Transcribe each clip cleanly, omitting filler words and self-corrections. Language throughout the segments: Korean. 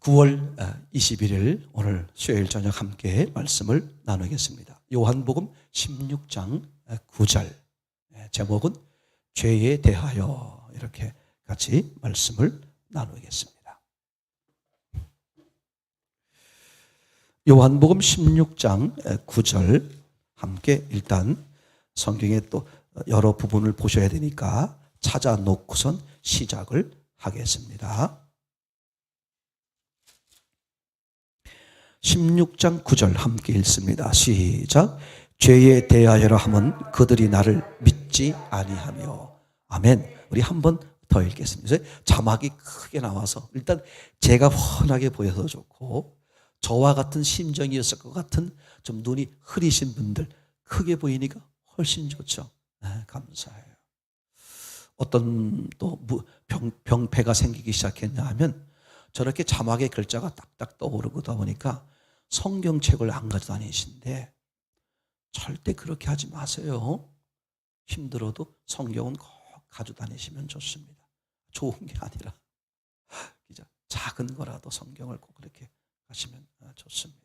9월 21일 오늘 수요일 저녁 함께 말씀을 나누겠습니다. 요한복음 16장 9절 제목은 죄에 대하여 이렇게 같이 말씀을 나누겠습니다. 요한복음 16장 9절 함께 일단 성경에 또 여러 부분을 보셔야 되니까 찾아놓고선 시작을 하겠습니다. 16장 9절 함께 읽습니다. 시작. 죄에 대하여라 하면 그들이 나를 믿지 아니하며. 아멘. 우리 한 번 더 읽겠습니다. 자막이 크게 나와서 일단 제가 훤하게 보여서 좋고 저와 같은 심정이었을 것 같은 좀 눈이 흐리신 분들 크게 보이니까 훨씬 좋죠. 네, 감사해요. 어떤 또 병폐가 생기기 시작했냐 하면 저렇게 자막에 글자가 딱딱 떠오르다 보니까 성경책을 안 가져다니신데 절대 그렇게 하지 마세요. 힘들어도 성경은 꼭 가져다니시면 좋습니다. 좋은 게 아니라 작은 거라도 성경을 꼭 그렇게 하시면 좋습니다.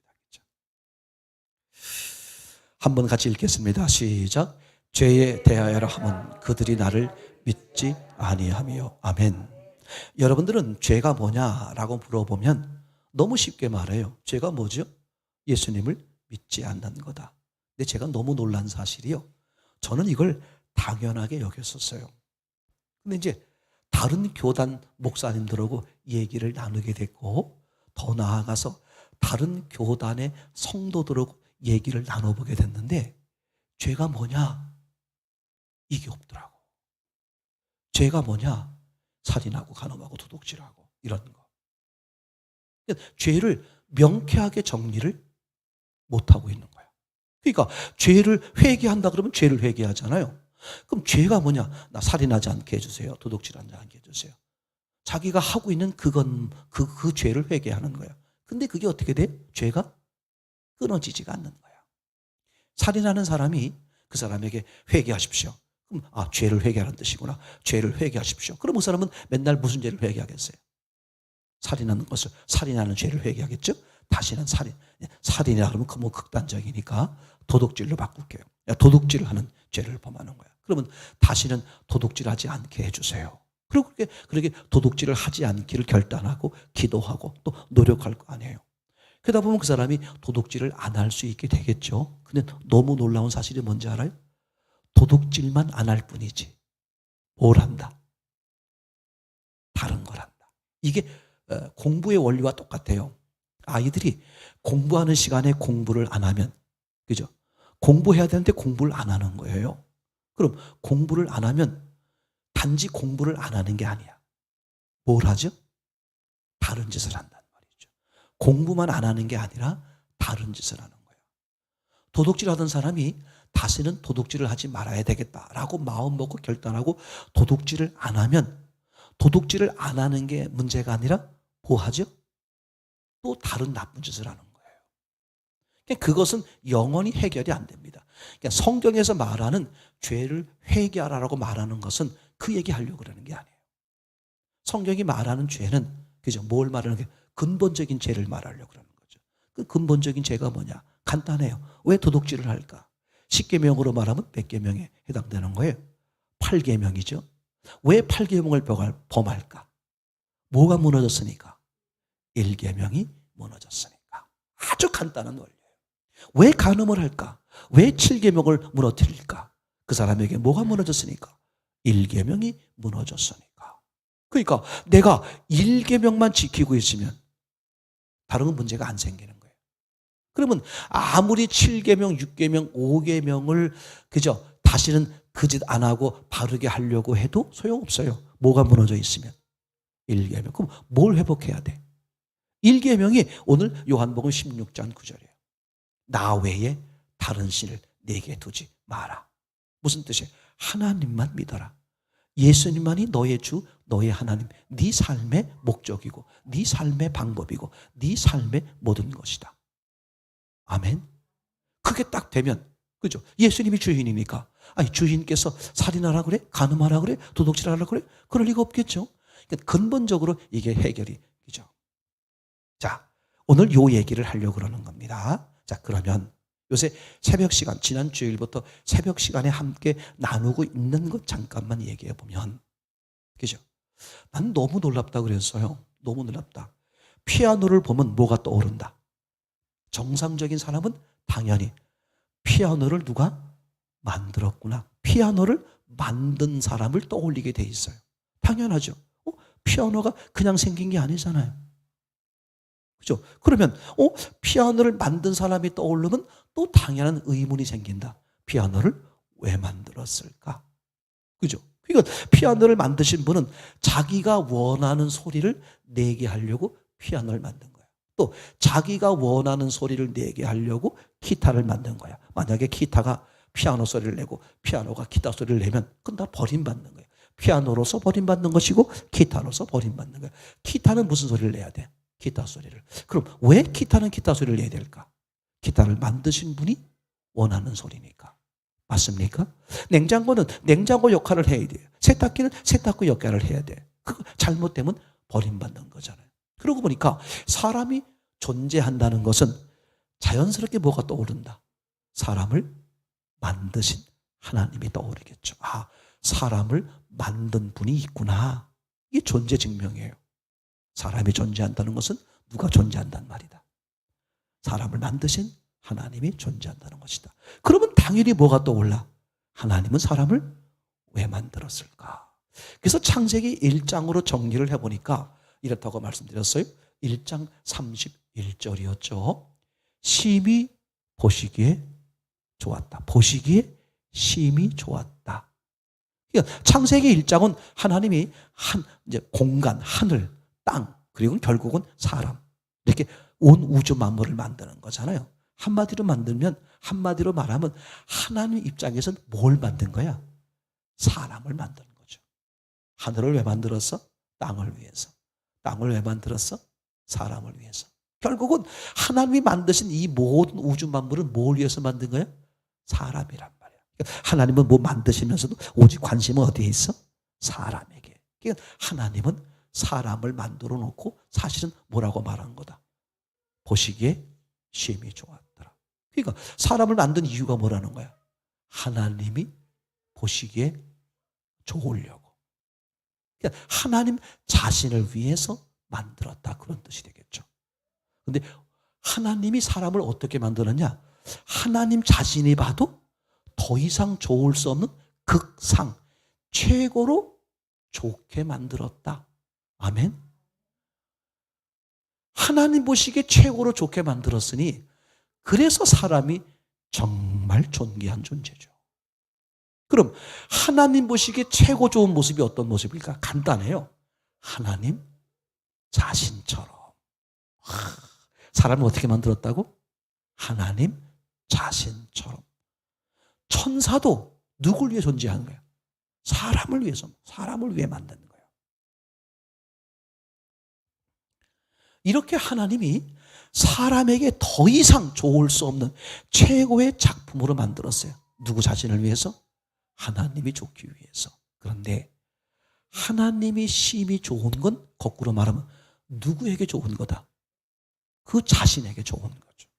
한번 같이 읽겠습니다. 시작. 죄에 대하여라 하면 그들이 나를 믿지 아니하며. 아멘. 여러분들은 죄가 뭐냐라고 물어보면 너무 쉽게 말해요. 죄가 뭐죠? 예수님을 믿지 않는 거다. 근데 제가 너무 놀란 사실이요. 저는 이걸 당연하게 여겼었어요. 근데 이제 다른 교단 목사님들하고 얘기를 나누게 됐고 더 나아가서 다른 교단의 성도들하고 얘기를 나눠보게 됐는데 죄가 뭐냐? 이게 없더라고. 죄가 뭐냐? 살인하고 간음하고 도둑질하고 이런 거. 죄를 명쾌하게 정리를 못하고 있는 거야. 그러니까 죄를 회개한다 그러면 죄를 회개하잖아요. 그럼 죄가 뭐냐? 나 살인하지 않게 해주세요. 도둑질하지 않게 해주세요. 자기가 하고 있는 그건 그 죄를 회개하는 거야. 근데 그게 어떻게 돼? 죄가 끊어지지가 않는 거야. 살인하는 사람이 그 사람에게 회개하십시오. 그럼 죄를 회개하는 뜻이구나. 죄를 회개하십시오. 그럼 그 사람은 맨날 무슨 죄를 회개하겠어요? 살인하는 것을, 살인하는 죄를 회개하겠죠? 다시는 살인이라 그러면 뭐 극단적이니까 도둑질로 바꿀게요. 도둑질을 하는 죄를 범하는 거야. 그러면 다시는 도둑질하지 않게 해주세요. 그리고 그렇게 도둑질을 하지 않기를 결단하고 기도하고 또 노력할 거 아니에요. 그러다 보면 그 사람이 도둑질을 안 할 수 있게 되겠죠. 근데 너무 놀라운 사실이 뭔지 알아요? 도둑질만 안 할 뿐이지 뭘 한다? 다른 걸 한다. 이게 공부의 원리와 똑같아요. 아이들이 공부하는 시간에 공부를 안 하면, 그죠? 공부해야 되는데 공부를 안 하는 거예요. 그럼 공부를 안 하면 단지 공부를 안 하는 게 아니야. 뭘 하죠? 다른 짓을 한단 말이죠. 공부만 안 하는 게 아니라 다른 짓을 하는 거예요. 도둑질하던 사람이 다시는 도둑질을 하지 말아야 되겠다라고 마음 먹고 결단하고 도둑질을 안 하면 도둑질을 안 하는 게 문제가 아니라 뭐 하죠? 또 다른 나쁜 짓을 하는 거예요. 그러니까 그것은 영원히 해결이 안 됩니다. 그러니까 성경에서 말하는 죄를 회개하라고 말하는 것은 그 얘기하려고 그러는 게 아니에요. 성경이 말하는 죄는 그죠? 뭘 말하는 게 근본적인 죄를 말하려고 그러는 거죠. 그 근본적인 죄가 뭐냐? 간단해요. 왜 도둑질을 할까? 10계명으로 말하면 100계명에 해당되는 거예요. 8계명이죠. 왜 8계명을 범할까? 뭐가 무너졌으니까? 1계명이 무너졌으니까. 아주 간단한 원리예요. 왜 간음을 할까? 왜 7계명을 무너뜨릴까? 그 사람에게 뭐가 무너졌으니까? 1계명이 무너졌으니까. 그러니까 내가 1계명만 지키고 있으면 다른 건 문제가 안 생기는 거예요. 그러면 아무리 7계명, 6계명, 5계명을 그저 다시는 그 짓 안 하고 바르게 하려고 해도 소용없어요. 뭐가 무너져 있으면. 1계명. 그럼 뭘 회복해야 돼? 1계명이 오늘 요한복음 16장 9절이에요. 나 외에 다른 신을 내게 두지 마라. 무슨 뜻이에요? 하나님만 믿어라. 예수님만이 너의 주, 너의 하나님, 네 삶의 목적이고 네 삶의 방법이고 네 삶의 모든 것이다. 아멘. 그게 딱 되면 그죠? 예수님이 주인이니까 주인께서 살인하라 그래? 간음하라 그래? 도둑질하라 그래? 그럴 리가 없겠죠. 그러니까 근본적으로 이게 해결이 그죠? 자, 오늘 요 얘기를 하려고 그러는 겁니다. 자, 그러면 요새 새벽 시간, 지난 주일부터 새벽 시간에 함께 나누고 있는 것 잠깐만 얘기해 보면, 그죠? 난 너무 놀랍다 그랬어요. 너무 놀랍다. 피아노를 보면 뭐가 떠오른다? 정상적인 사람은 당연히 피아노를 누가 만들었구나. 피아노를 만든 사람을 떠올리게 돼 있어요. 당연하죠. 피아노가 그냥 생긴 게 아니잖아요. 그죠? 그러면 피아노를 만든 사람이 떠오르면 또 당연한 의문이 생긴다. 피아노를 왜 만들었을까? 그죠? 그러니까 피아노를 만드신 분은 자기가 원하는 소리를 내게 하려고 피아노를 만든 거야. 또 자기가 원하는 소리를 내게 하려고 기타를 만든 거야. 만약에 기타가 피아노 소리를 내고 피아노가 기타 소리를 내면 그건 다 버림받는 거예요. 피아노로서 버림받는 것이고 기타로서 버림받는 거예요. 기타는 무슨 소리를 내야 돼? 기타 소리를. 그럼 왜 기타는 기타 소리를 내야 될까? 기타를 만드신 분이 원하는 소리니까. 맞습니까? 냉장고는 냉장고 역할을 해야 돼요. 세탁기는 세탁기 역할을 해야 돼. 그거 잘못되면 버림받는 거잖아요. 그러고 보니까 사람이 존재한다는 것은 자연스럽게 뭐가 떠오른다? 사람을 만드신 하나님이 떠오르겠죠. 아, 사람을 만든 분이 있구나. 이게 존재 증명이에요. 사람이 존재한다는 것은 누가 존재한다는 말이다. 사람을 만드신 하나님이 존재한다는 것이다. 그러면 당연히 뭐가 떠올라? 하나님은 사람을 왜 만들었을까? 그래서 창세기 1장으로 정리를 해보니까 이렇다고 말씀드렸어요. 1장 31절이었죠. 심히 보시기에 좋았다. 보시기에 심히 좋았다. 그러니까 창세기 1장은 하나님이 이제 공간, 하늘, 땅, 그리고 결국은 사람, 이렇게 온 우주 만물을 만드는 거잖아요. 한마디로 말하면 하나님 입장에서는 뭘 만든 거야? 사람을 만드는 거죠. 하늘을 왜 만들었어? 땅을 위해서. 땅을 왜 만들었어? 사람을 위해서. 결국은 하나님이 만드신 이 모든 우주 만물은 뭘 위해서 만든 거야? 사람이란 말이야. 하나님은 뭐 만드시면서도 오직 관심은 어디에 있어? 사람에게. 그러니까 하나님은 사람을 만들어 놓고 사실은 뭐라고 말한 거다? 보시기에 심히 좋았더라. 그러니까 사람을 만든 이유가 뭐라는 거야? 하나님이 보시기에 좋으려고. 그러니까 하나님 자신을 위해서 만들었다. 그런 뜻이 되겠죠. 그런데 하나님이 사람을 어떻게 만들었냐? 하나님 자신이 봐도 더 이상 좋을 수 없는 극상, 최고로 좋게 만들었다. 아멘. 하나님 보시기에 최고로 좋게 만들었으니 그래서 사람이 정말 존귀한 존재죠. 그럼 하나님 보시기에 최고 좋은 모습이 어떤 모습일까? 간단해요. 하나님 자신처럼. 사람을 어떻게 만들었다고? 하나님 자신처럼. 천사도 누굴 위해 존재하는 거예요? 사람을 위해서, 사람을 위해 만드는 거예요. 이렇게 하나님이 사람에게 더 이상 좋을 수 없는 최고의 작품으로 만들었어요. 누구 자신을 위해서? 하나님이 좋기 위해서. 그런데 하나님이 심히 좋은 건 거꾸로 말하면 누구에게 좋은 거다? 그 자신에게 좋은 거죠.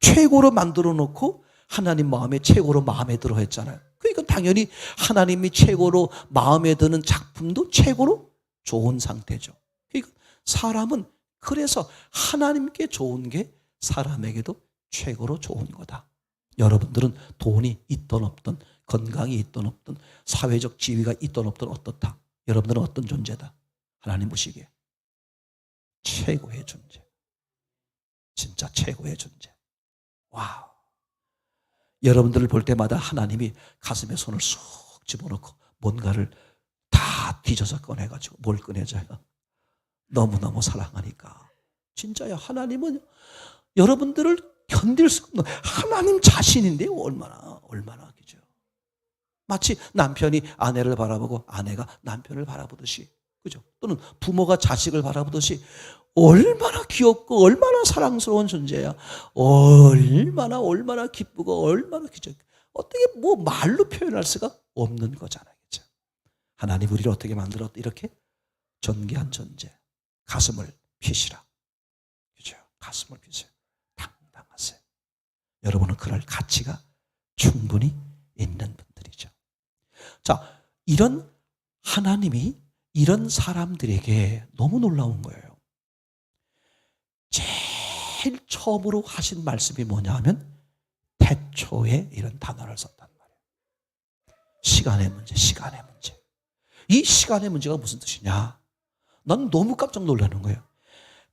최고로 만들어 놓고 하나님 마음에 최고로 마음에 들어 했잖아요. 그러니까 당연히 하나님이 최고로 마음에 드는 작품도 최고로 좋은 상태죠. 그러니까 사람은 그래서 하나님께 좋은 게 사람에게도 최고로 좋은 거다. 여러분들은 돈이 있든 없든, 건강이 있든 없든, 사회적 지위가 있든 없든 어떻다? 여러분들은 어떤 존재다? 하나님 보시기에 최고의 존재. 진짜 최고의 존재. 와우. 여러분들을 볼 때마다 하나님이 가슴에 손을 쑥 집어넣고 뭔가를 다 뒤져서 꺼내가지고 뭘 꺼내줘요? 너무너무 사랑하니까. 진짜야. 하나님은 여러분들을 견딜 수 없는 하나님 자신인데요. 얼마나 그죠? 마치 남편이 아내를 바라보고 아내가 남편을 바라보듯이, 그죠? 또는 부모가 자식을 바라보듯이 얼마나 귀엽고 얼마나 사랑스러운 존재야. 얼마나 기쁘고 얼마나 기적. 어떻게 뭐 말로 표현할 수가 없는 거잖아요. 그죠? 하나님 우리를 어떻게 만들었다? 이렇게 존귀한 존재. 가슴을 피시라. 그죠? 가슴을 비세요. 당당하세요. 여러분은 그럴 가치가 충분히 있는 분들이죠. 자, 이런 하나님이 이런 사람들에게 너무 놀라운 거예요. 제일 처음으로 하신 말씀이 뭐냐 하면 태초에 이런 단어를 썼단 말이에요. 시간의 문제, 시간의 문제. 이 시간의 문제가 무슨 뜻이냐? 난 너무 깜짝 놀라는 거예요.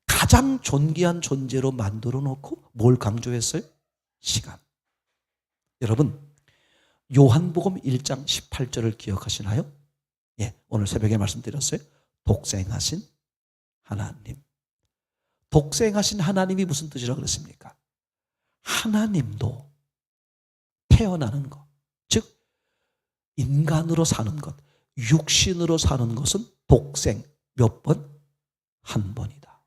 가장 존귀한 존재로 만들어 놓고 뭘 강조했어요? 시간. 여러분, 요한복음 1장 18절을 기억하시나요? 예, 오늘 새벽에 말씀드렸어요. 독생하신 하나님. 독생하신 하나님이 무슨 뜻이라고 그랬습니까? 하나님도 태어나는 것, 즉 인간으로 사는 것, 육신으로 사는 것은 독생 몇 번? 한 번이다.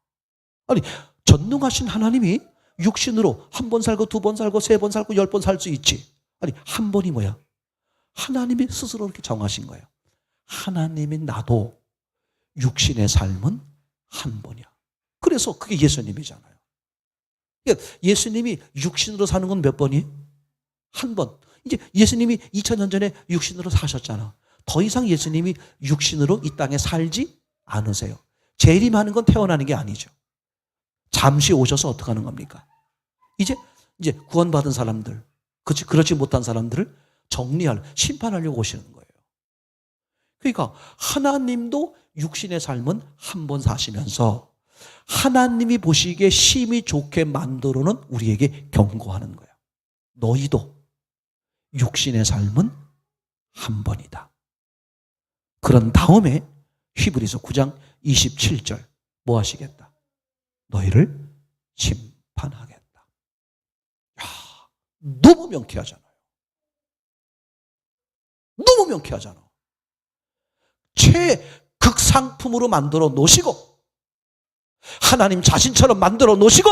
아니, 전능하신 하나님이 육신으로 한 번 살고 두 번 살고 세 번 살고 10번 살 수 있지. 아니, 한 번이 뭐야? 하나님이 스스로 이렇게 정하신 거예요. 하나님이 나도 육신의 삶은 한 번이야. 그래서 그게 예수님이잖아요. 예수님이 육신으로 사는 건 몇 번이? 한 번. 이제 예수님이 2000년 전에 육신으로 사셨잖아. 더 이상 예수님이 육신으로 이 땅에 살지 않으세요. 재림하는 건 태어나는 게 아니죠. 잠시 오셔서 어떻게 하는 겁니까? 이제 구원받은 사람들, 그렇지 못한 사람들을 심판하려고 오시는 거예요. 그러니까 하나님도 육신의 삶은 한 번 사시면서 하나님이 보시기에 심히 좋게 만들어는 우리에게 경고하는 거예요. 너희도 육신의 삶은 한 번이다. 그런 다음에 히브리서 9장 27절 뭐 하시겠다? 너희를 심판하겠다. 야, 너무 명쾌하잖아요. 너무 명쾌하잖아. 최극상품으로 만들어 놓으시고 하나님 자신처럼 만들어 놓으시고,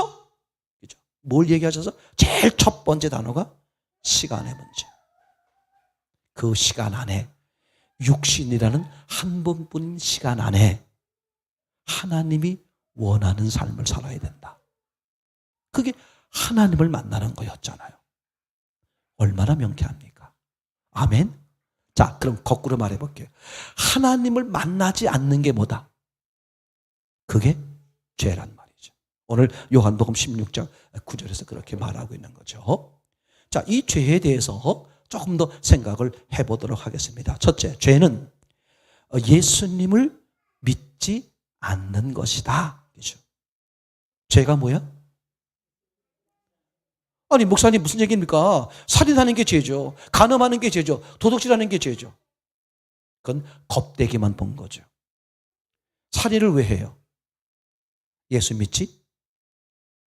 그죠? 뭘 얘기하셔서? 제일 첫 번째 단어가 시간의 문제. 그 시간 안에, 육신이라는 한 번뿐인 시간 안에 하나님이 원하는 삶을 살아야 된다. 그게 하나님을 만나는 거였잖아요. 얼마나 명쾌합니까? 아멘? 자, 그럼 거꾸로 말해볼게요. 하나님을 만나지 않는 게 뭐다? 그게 죄란 말이죠. 오늘 요한복음 16장 9절에서 그렇게 말하고 있는 거죠. 자, 이 죄에 대해서 조금 더 생각을 해보도록 하겠습니다. 첫째, 죄는 예수님을 믿지 않는 것이다. 그죠? 죄가 뭐야? 아니, 목사님 무슨 얘기입니까? 살인하는 게 죄죠. 간음하는 게 죄죠. 도둑질하는 게 죄죠. 그건 겁대기만 본 거죠. 살인을 왜 해요? 예수 믿지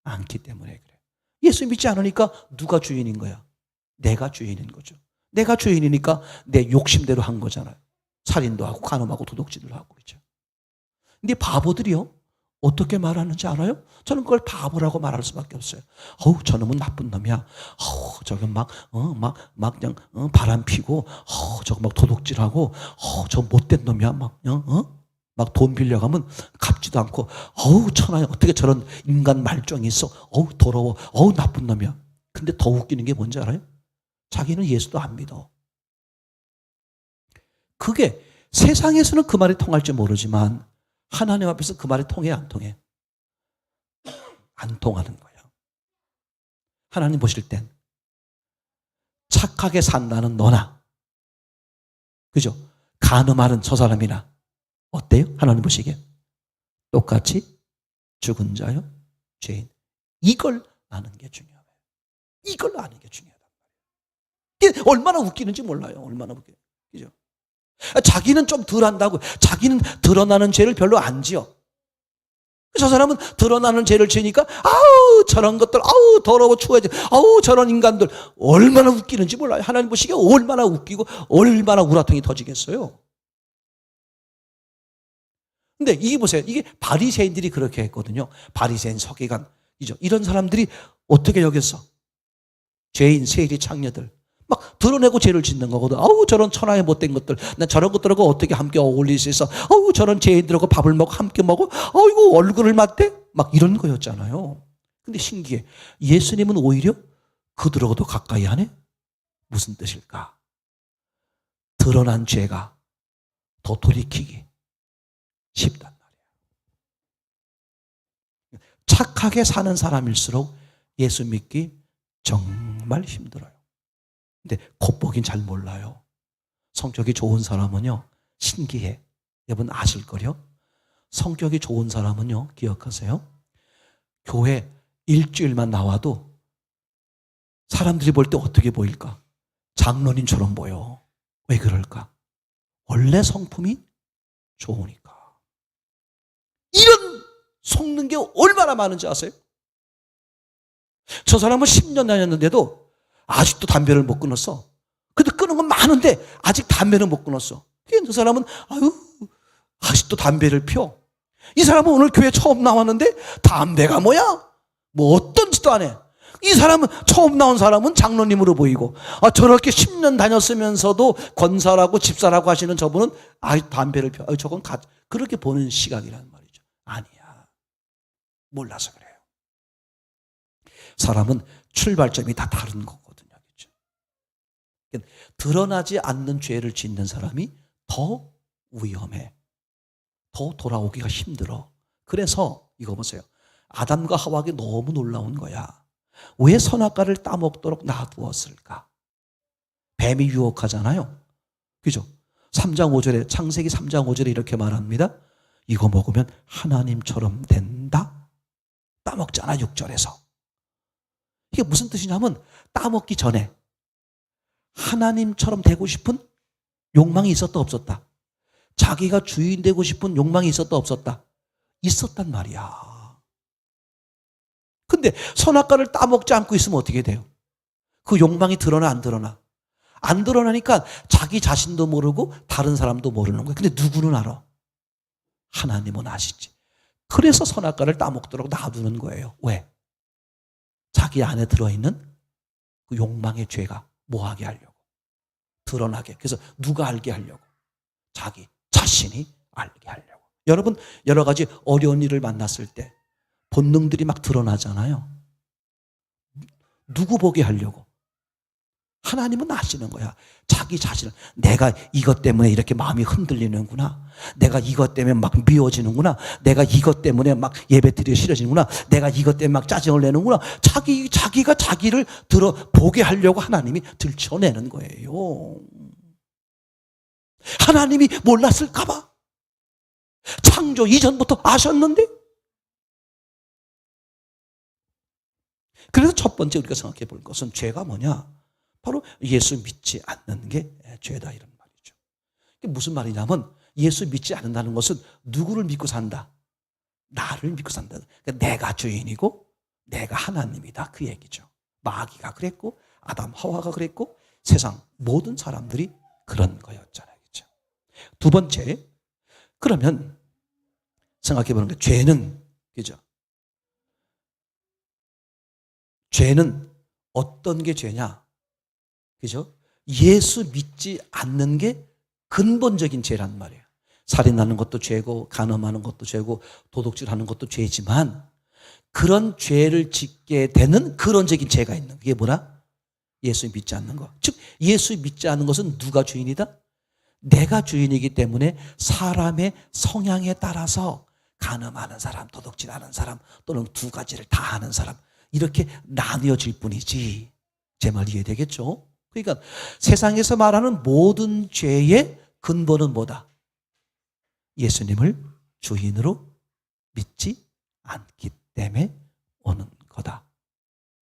않기 때문에 그래요. 예수 믿지 않으니까 누가 주인인 거야? 내가 주인인 거죠. 내가 주인이니까 내 욕심대로 한 거잖아요. 살인도 하고 간음하고 도둑질을 하고 그렇죠. 근데 바보들이요, 어떻게 말하는지 알아요? 저는 그걸 바보라고 말할 수밖에 없어요. 저놈은 나쁜 놈이야. 저거 그냥 바람 피고, 저거 막 도둑질하고, 저 못된 놈이야. 막 돈 빌려가면 갚지도 않고, 천하에 어떻게 저런 인간 말종이 있어? 더러워. 나쁜 놈이야. 근데 더 웃기는 게 뭔지 알아요? 자기는 예수도 안 믿어. 그게 세상에서는 그 말이 통할지 모르지만 하나님 앞에서 그 말이 통해 안 통해? 안 통하는 거예요. 하나님 보실 땐 착하게 산다는 너나, 그죠? 간음하는 저 사람이나 어때요? 하나님 보시기에 똑같이 죽은 자요, 죄인. 이걸 아는 게 중요해요. 이걸 아는 게 중요하다. 이게 얼마나 웃기는지 몰라요. 얼마나 웃겨요. 그죠? 자기는 좀 덜 한다고, 자기는 드러나는 죄를 별로 안 지어. 저 사람은 드러나는 죄를 지니까 저런 것들, 더러워 추워져, 저런 인간들, 얼마나 웃기는지 몰라요. 하나님 보시기에 얼마나 웃기고 얼마나 우라통이 터지겠어요. 근데 이게 보세요. 이게 바리새인들이 그렇게 했거든요. 바리새인, 서기관, 이런 사람들이 어떻게 여겼어? 죄인, 세리, 창녀들 막 드러내고 죄를 짓는 거거든. 저런 천하의 못된 것들, 난 저런 것들하고 어떻게 함께 어울릴 수 있어? 저런 죄인들하고 밥을 먹고 함께 먹어? 이거 얼굴을 맞대? 막 이런 거였잖아요. 근데 신기해. 예수님은 오히려 그들하고도 가까이 하네? 무슨 뜻일까? 드러난 죄가 더 돌이키기 쉽단 말이에요. 착하게 사는 사람일수록 예수 믿기 정말 힘들어요. 근데 겉보긴 잘 몰라요. 성격이 좋은 사람은요, 신기해. 여러분 아실걸요? 성격이 좋은 사람은요, 기억하세요? 교회 일주일만 나와도 사람들이 볼 때 어떻게 보일까? 장로님처럼 보여. 왜 그럴까? 원래 성품이 좋으니까. 이런 속는 게 얼마나 많은지 아세요? 저 사람은 10년 다녔는데도 아직도 담배를 못 끊었어. 근데 끊은 건 많은데 아직 담배는 못 끊었어. 저 사람은 아직도 담배를 펴. 이 사람은 오늘 교회 처음 나왔는데 담배가 뭐야? 뭐 어떤 짓도 안 해. 이 사람은 처음 나온 사람은 장로님으로 보이고 저렇게 10년 다녔으면서도 권사라고 집사라고 하시는 저분은 담배를 펴. 저건 그렇게 보는 시각이란 말이죠. 아니야. 몰라서 그래요. 사람은 출발점이 다 다른 거거든요. 그렇죠? 드러나지 않는 죄를 짓는 사람이 더 위험해. 더 돌아오기가 힘들어. 그래서 이거 보세요. 아담과 하와가 너무 놀라운 거야. 왜 선악과를 따먹도록 놔두었을까? 뱀이 유혹하잖아요. 그죠? 3장 5절에 창세기 3장 5절에 이렇게 말합니다. 이거 먹으면 하나님처럼 된다? 따먹잖아 6절에서. 이게 무슨 뜻이냐면 따먹기 전에 하나님처럼 되고 싶은 욕망이 있었다 없었다? 자기가 주인 되고 싶은 욕망이 있었다 없었다? 있었단 말이야. 근데 선악과를 따먹지 않고 있으면 어떻게 돼요? 그 욕망이 드러나 안 드러나? 안 드러나니까 자기 자신도 모르고 다른 사람도 모르는 거예요. 근데 누구는 알아? 하나님은 아시지. 그래서 선악과를 따먹도록 놔두는 거예요. 왜? 자기 안에 들어있는 그 욕망의 죄가 뭐하게 하려고? 드러나게. 그래서 누가 알게 하려고? 자기 자신이 알게 하려고. 여러분 여러 가지 어려운 일을 만났을 때 본능들이 막 드러나잖아요. 누구 보게 하려고? 하나님은 아시는 거야. 자기 자신을 내가 이것 때문에 이렇게 마음이 흔들리는구나. 내가 이것 때문에 막 미워지는구나. 내가 이것 때문에 막 예배드리기 싫어지는구나. 내가 이것 때문에 막 짜증을 내는구나. 자기가 자기를 보게 하려고 하나님이 들춰내는 거예요. 하나님이 몰랐을까 봐. 창조 이전부터 아셨는데. 그래서 첫 번째 우리가 생각해 볼 것은 죄가 뭐냐? 바로 예수 믿지 않는 게 죄다 이런 말이죠. 이게 무슨 말이냐면 예수 믿지 않는다는 것은 누구를 믿고 산다? 나를 믿고 산다. 그러니까 내가 주인이고 내가 하나님이다 그 얘기죠. 마귀가 그랬고 아담 하와가 그랬고 세상 모든 사람들이 그런 거였잖아요. 그렇죠? 두 번째, 그러면 생각해 보는 게 죄는, 그죠? 죄는 어떤 게 죄냐? 그죠? 예수 믿지 않는 게 근본적인 죄란 말이에요. 살인하는 것도 죄고 간음하는 것도 죄고 도둑질하는 것도 죄지만 그런 죄를 짓게 되는 근원적인 죄가 있는 게 뭐라? 예수 믿지 않는 거. 즉 예수 믿지 않는 것은 누가 주인이다? 내가 주인이기 때문에 사람의 성향에 따라서 간음하는 사람, 도둑질하는 사람 또는 두 가지를 다 하는 사람 이렇게 나뉘어질 뿐이지. 제 말 이해되겠죠? 그러니까 세상에서 말하는 모든 죄의 근본은 뭐다? 예수님을 주인으로 믿지 않기 때문에 오는 거다.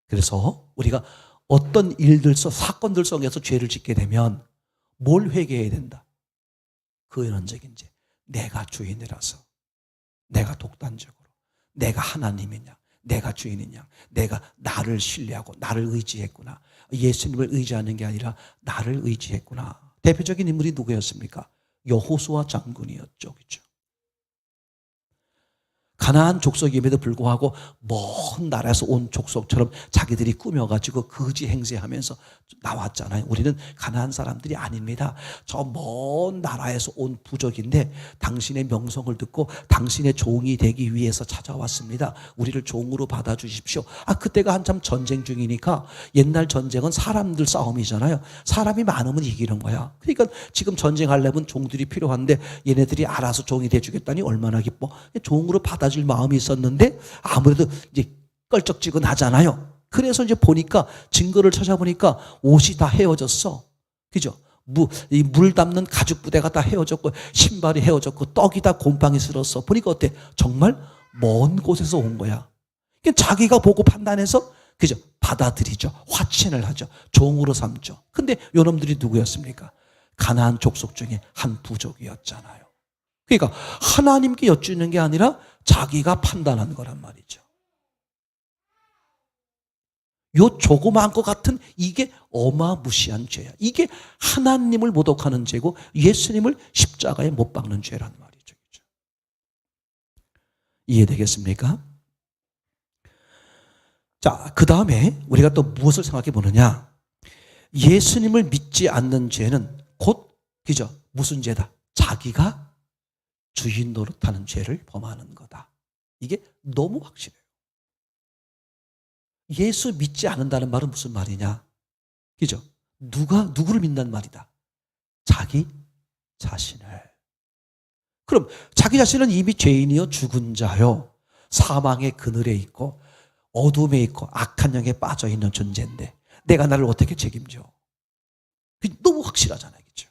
그래서 우리가 어떤 일들 사건들 속에서 죄를 짓게 되면 뭘 회개해야 된다? 근원적인 죄. 내가 주인이라서, 내가 독단적으로, 내가 하나님이냐, 내가 주인이냐, 내가 나를 신뢰하고 나를 의지했구나. 예수님을 의지하는 게 아니라 나를 의지했구나. 대표적인 인물이 누구였습니까? 여호수아 장군이었죠. 그렇죠? 가나안 족속임에도 불구하고 먼 나라에서 온 족속처럼 자기들이 꾸며가지고 거지 행세하면서 나왔잖아요. 우리는 가나안 사람들이 아닙니다. 저 먼 나라에서 온 부족인데 당신의 명성을 듣고 당신의 종이 되기 위해서 찾아왔습니다. 우리를 종으로 받아주십시오. 그때가 한참 전쟁 중이니까, 옛날 전쟁은 사람들 싸움이잖아요. 사람이 많으면 이기는 거야. 그러니까 지금 전쟁하려면 종들이 필요한데 얘네들이 알아서 종이 돼주겠다니 얼마나 기뻐. 종으로 받아줄 마음이 있었는데 아무래도 이제 껄쩍지근하잖아요. 그래서 이제 보니까, 증거를 찾아보니까 옷이 다 헤어졌어. 그죠? 물 담는 가죽 부대가 다 헤어졌고, 신발이 헤어졌고, 떡이 다 곰팡이 슬었어. 보니까 어때? 정말 먼 곳에서 온 거야. 자기가 보고 판단해서, 그죠? 받아들이죠. 화친을 하죠. 종으로 삼죠. 근데 요놈들이 누구였습니까? 가나안 족속 중에 한 부족이었잖아요. 그러니까 하나님께 여쭈는 게 아니라 자기가 판단한 거란 말이죠. 요 조그마한 것 같은 이게 어마무시한 죄야. 이게 하나님을 모독하는 죄고 예수님을 십자가에 못 박는 죄란 말이죠. 이해되겠습니까? 자, 그 다음에 우리가 또 무엇을 생각해 보느냐? 예수님을 믿지 않는 죄는 곧, 그죠? 무슨 죄다? 자기가 주인 노릇하는 죄를 범하는 거다. 이게 너무 확실해요. 예수 믿지 않는다는 말은 무슨 말이냐? 그죠? 누구를 믿는 말이다? 자기 자신을. 그럼 자기 자신은 이미 죄인이요, 죽은 자요, 사망의 그늘에 있고 어둠에 있고 악한 영에 빠져 있는 존재인데 내가 나를 어떻게 책임져? 너무 확실하잖아요. 그죠?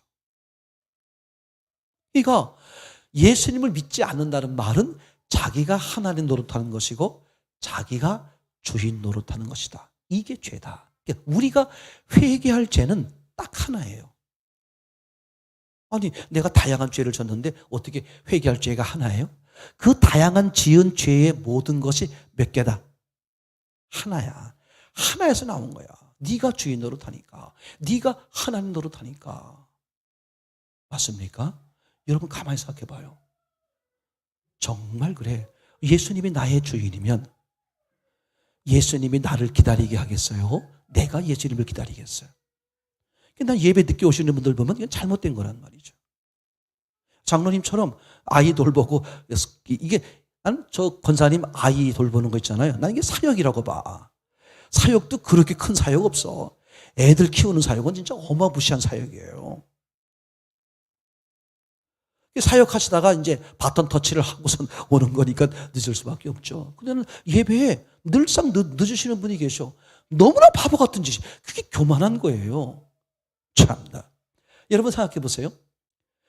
그러니까 예수님을 믿지 않는다는 말은 자기가 하나님 노릇하는 것이고 자기가 주인 노릇하는 것이다. 이게 죄다. 그러니까 우리가 회개할 죄는 딱 하나예요. 아니, 내가 다양한 죄를 졌는데 어떻게 회개할 죄가 하나예요? 그 다양한 지은 죄의 모든 것이 몇 개다? 하나야. 하나에서 나온 거야. 네가 주인 노릇하니까, 네가 하나님 노릇하니까. 맞습니까? 여러분 가만히 생각해 봐요. 정말 그래. 예수님이 나의 주인이면 예수님이 나를 기다리게 하겠어요? 내가 예수님을 기다리겠어요? 난 예배 늦게 오시는 분들 보면 이건 잘못된 거란 말이죠. 장로님처럼 아이 돌보고, 이게, 난 저 권사님 아이 돌보는 거 있잖아요. 난 이게 사역이라고 봐. 사역도 그렇게 큰 사역 없어. 애들 키우는 사역은 진짜 어마무시한 사역이에요. 사역하시다가 이제 바톤 터치를 하고선 오는 거니까 늦을 수밖에 없죠. 근데 예배에 늘상 늦으시는 분이 계셔. 너무나 바보 같은 짓이. 그게 교만한 거예요. 참나. 여러분 생각해 보세요.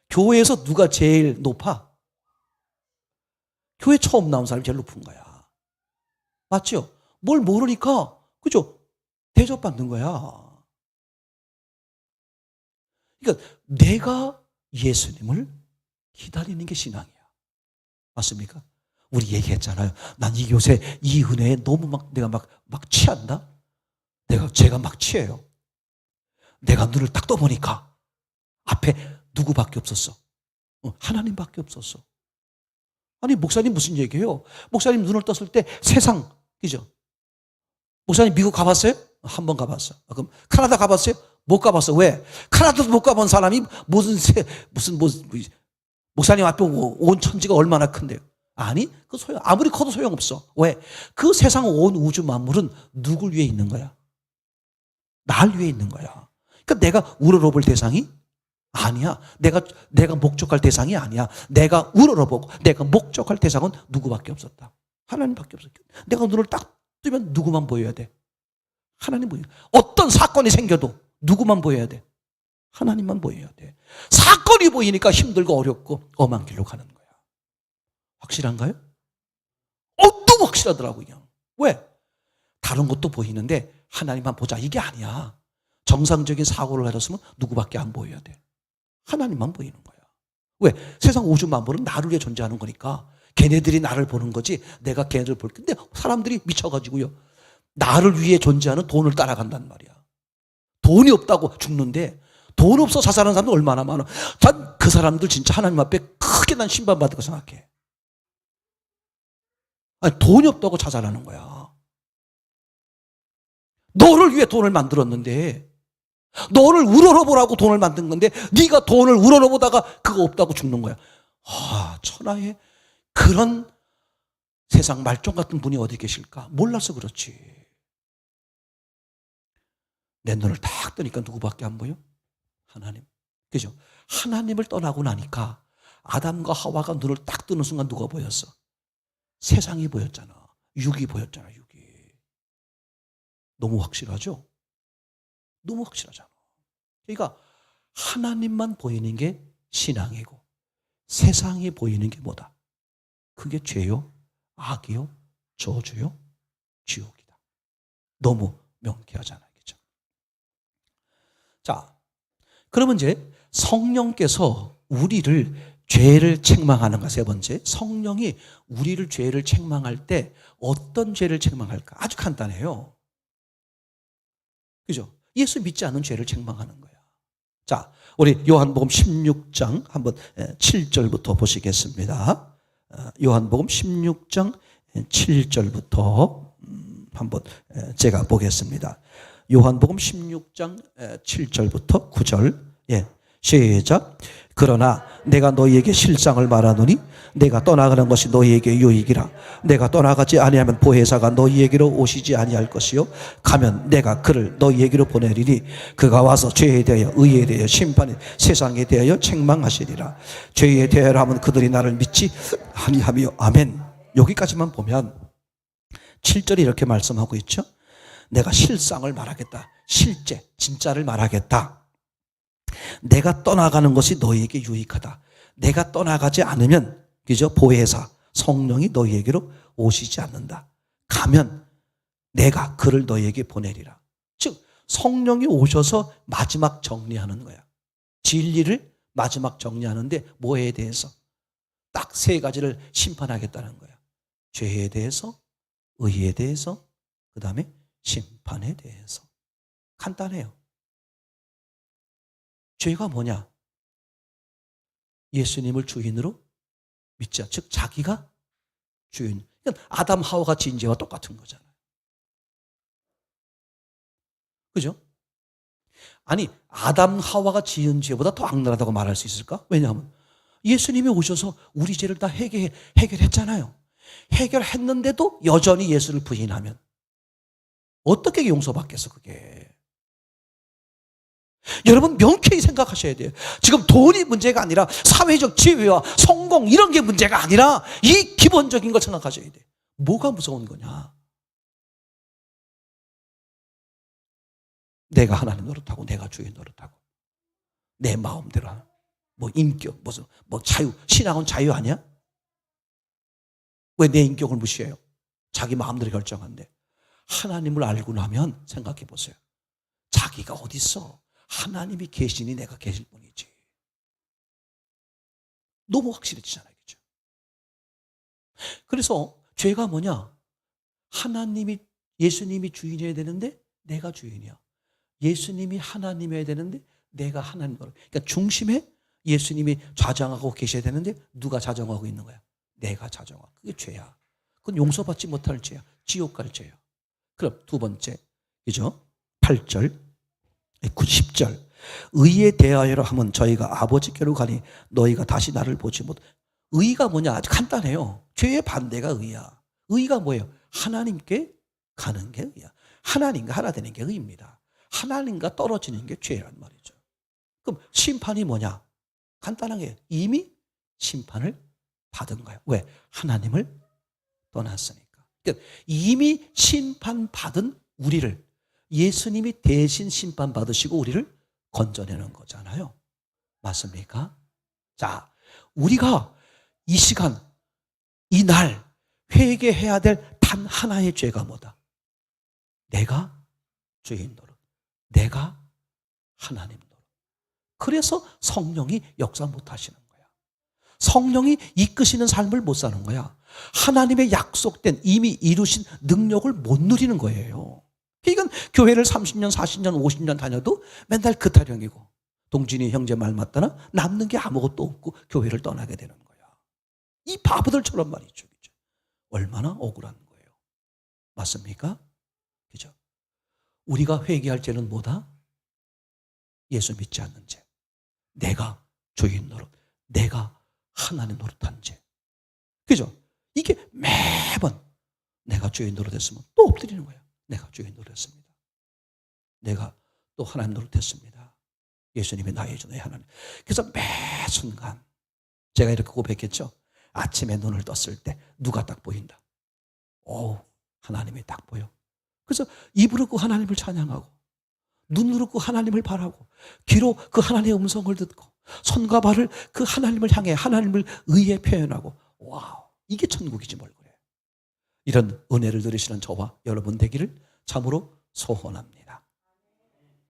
교회에서 누가 제일 높아? 교회 처음 나온 사람이 제일 높은 거야. 맞죠? 뭘 모르니까, 그죠? 대접받는 거야. 그러니까 내가 예수님을 기다리는 게 신앙이야. 맞습니까? 우리 얘기했잖아요. 난 이 요새 이 은혜에 너무 내가 막 취한다? 제가 막 취해요. 내가 눈을 딱 떠보니까 앞에 누구밖에 없었어? 하나님밖에 없었어. 아니, 목사님 무슨 얘기예요? 목사님 눈을 떴을 때 세상, 그죠? 목사님 미국 가봤어요? 한 번 가봤어. 그럼 캐나다 가봤어요? 못 가봤어. 왜? 캐나다도 못 가본 사람이 무슨 목사님 앞에 온 천지가 얼마나 큰데요? 아니, 아무리 커도 소용없어. 왜? 그 세상 온 우주 만물은 누굴 위해 있는 거야? 날 위해 있는 거야. 그러니까 내가 우러러볼 대상이 아니야. 내가 목적할 대상이 아니야. 내가 우러러보고 내가 목적할 대상은 누구밖에 없었다. 하나님밖에 없었다. 내가 눈을 딱 뜨면 누구만 보여야 돼? 하나님 보여야 돼. 어떤 사건이 생겨도 누구만 보여야 돼? 하나님만 보여야 돼. 사건이 보이니까 힘들고 어렵고 엄한 길로 가는 거야. 확실한가요? 너무 확실하더라고요. 그냥. 왜? 다른 것도 보이는데 하나님만 보자. 이게 아니야. 정상적인 사고를 하셨으면 누구밖에 안 보여야 돼. 하나님만 보이는 거야. 왜? 세상 우주 만물은 나를 위해 존재하는 거니까 걔네들이 나를 보는 거지 내가 걔네들 볼 건데 사람들이 미쳐가지고요. 나를 위해 존재하는 돈을 따라간단 말이야. 돈이 없다고 죽는데 돈 없어 자살하는 사람들 얼마나 많아. 난 그 사람들 진짜 하나님 앞에 크게 난 심판받을 거 생각해. 아니, 돈이 없다고 자살하는 거야. 너를 위해 돈을 만들었는데, 너를 우러러보라고 돈을 만든 건데 네가 돈을 우러러보다가 그거 없다고 죽는 거야. 천하에 그런 세상 말종 같은 분이 어디 계실까? 몰라서 그렇지. 내 눈을 딱 뜨니까 누구밖에 안 보여? 하나님. 그죠? 하나님을 떠나고 나니까 아담과 하와가 눈을 딱 뜨는 순간 누가 보였어? 세상이 보였잖아. 육이 보였잖아, 육이. 너무 확실하죠? 너무 확실하잖아. 그러니까 하나님만 보이는 게 신앙이고 세상이 보이는 게 뭐다? 그게 죄요, 악이요, 저주요, 지옥이다. 너무 명쾌하잖아요. 그렇죠? 자, 그러면 이제 성령께서 우리를 죄를 책망하는가. 세 번째, 성령이 우리를 죄를 책망할 때 어떤 죄를 책망할까? 아주 간단해요. 그죠? 예수 믿지 않는 죄를 책망하는 거야. 자, 우리 요한복음 16장 한번 7절부터 보시겠습니다. 요한복음 16장 7절부터 한번 제가 보겠습니다. 요한복음 16장 7절부터 9절. 시작. 그러나 내가 너희에게 실상을 말하노니 내가 떠나가는 것이 너희에게 유익이라. 내가 떠나가지 아니하면 보혜사가 너희에게로 오시지 아니할 것이요 가면 내가 그를 너희에게로 보내리니 그가 와서 죄에 대하여 의에 대하여 심판에 세상에 대하여 책망하시리라. 죄에 대하여 하면 그들이 나를 믿지 아니하며. 아멘. 여기까지만 보면 7절이 이렇게 말씀하고 있죠. 내가 실상을 말하겠다. 실제 진짜를 말하겠다. 내가 떠나가는 것이 너희에게 유익하다. 내가 떠나가지 않으면, 그죠? 보혜사 성령이 너희에게로 오시지 않는다. 가면 내가 그를 너희에게 보내리라. 즉 성령이 오셔서 마지막 정리하는 거야. 진리를 마지막 정리하는데 뭐에 대해서? 딱 세 가지를 심판하겠다는 거야. 죄에 대해서, 의에 대해서, 그 다음에 심판에 대해서. 간단해요. 죄가 뭐냐? 예수님을 주인으로 믿자. 즉 자기가 주인. 그러니까 아담 하와가 지은 죄와 똑같은 거잖아요. 그죠? 아니 아담 하와가 지은 죄보다 더 악랄하다고 말할 수 있을까? 왜냐하면 예수님이 오셔서 우리 죄를 다 해결했잖아요. 해결했는데도 여전히 예수를 부인하면 어떻게 용서받겠어 그게. 여러분 명쾌히 생각하셔야 돼요. 지금 돈이 문제가 아니라 사회적 지위와 성공 이런 게 문제가 아니라 이 기본적인 걸 생각하셔야 돼요. 뭐가 무서운 거냐? 내가 하나님 노릇하고 내가 주인 노릇하고 내 마음대로 하는 뭐 인격 무슨 뭐 자유. 신앙은 자유 아니야? 왜 내 인격을 무시해요? 자기 마음대로 결정한대. 하나님을 알고 나면 생각해 보세요. 자기가 어디 있어? 하나님이 계시니 내가 계실 뿐이지. 너무 확실해지잖아요. 그렇죠? 그래서 죄가 뭐냐? 하나님이 예수님이 주인이어야 되는데 내가 주인이야. 예수님이 하나님이어야 되는데 내가 하나님으로. 그러니까 중심에 예수님이 좌정하고 계셔야 되는데 누가 좌정하고 있는 거야? 내가 좌정하고. 그게 죄야. 그건 용서받지 못할 죄야. 지옥 갈 죄야. 그럼 두 번째, 그죠? 8절, 10절. 의에 대하여라 하면 저희가 아버지께로 가니 너희가 다시 나를 보지 못. 의가 뭐냐? 아주 간단해요. 죄의 반대가 의야. 의가 뭐예요? 하나님께 가는 게 의야. 하나님과 하나 되는 게 의입니다. 하나님과 떨어지는 게 죄란 말이죠. 그럼 심판이 뭐냐? 간단하게 이미 심판을 받은 거야. 왜? 하나님을 떠났으니까. 그러니까 이미 심판받은 우리를 예수님이 대신 심판받으시고 우리를 건져내는 거잖아요. 맞습니까? 자, 우리가 이 시간, 이 날 회개해야 될 단 하나의 죄가 뭐다? 내가 주인 노릇, 내가 하나님 노릇. 그래서 성령이 역사 못 하시는 거야. 성령이 이끄시는 삶을 못 사는 거야. 하나님의 약속된 이미 이루신 능력을 못 누리는 거예요. 이건 교회를 30년, 40년, 50년 다녀도 맨날 그 타령이고 동진이 형제 말 맞다나 남는 게 아무것도 없고 교회를 떠나게 되는 거야. 이 바보들처럼 말이죠. 얼마나 억울한 거예요. 맞습니까? 그죠? 우리가 회개할 죄는 뭐다? 예수 믿지 않는 죄. 내가 주인 노릇, 내가 하나님 노릇한 죄. 그죠? 이게 매번 내가 주인 노릇했으면 또 엎드리는 거예요. 내가 주인 노릇했습니다. 내가 또 하나님 노릇했습니다. 예수님이 나의 주, 나의 하나님. 그래서 매 순간 제가 이렇게 고백했죠. 아침에 눈을 떴을 때 누가 딱 보인다. 오, 하나님이 딱 보여. 그래서 입으로 그 하나님을 찬양하고 눈으로 그 하나님을 바라고 귀로 그 하나님의 음성을 듣고 손과 발을 그 하나님을 향해 하나님을 의에 표현하고 와우, 이게 천국이지 뭘 그래. 이런 은혜를 누리시는 저와 여러분 되기를 참으로 소원합니다.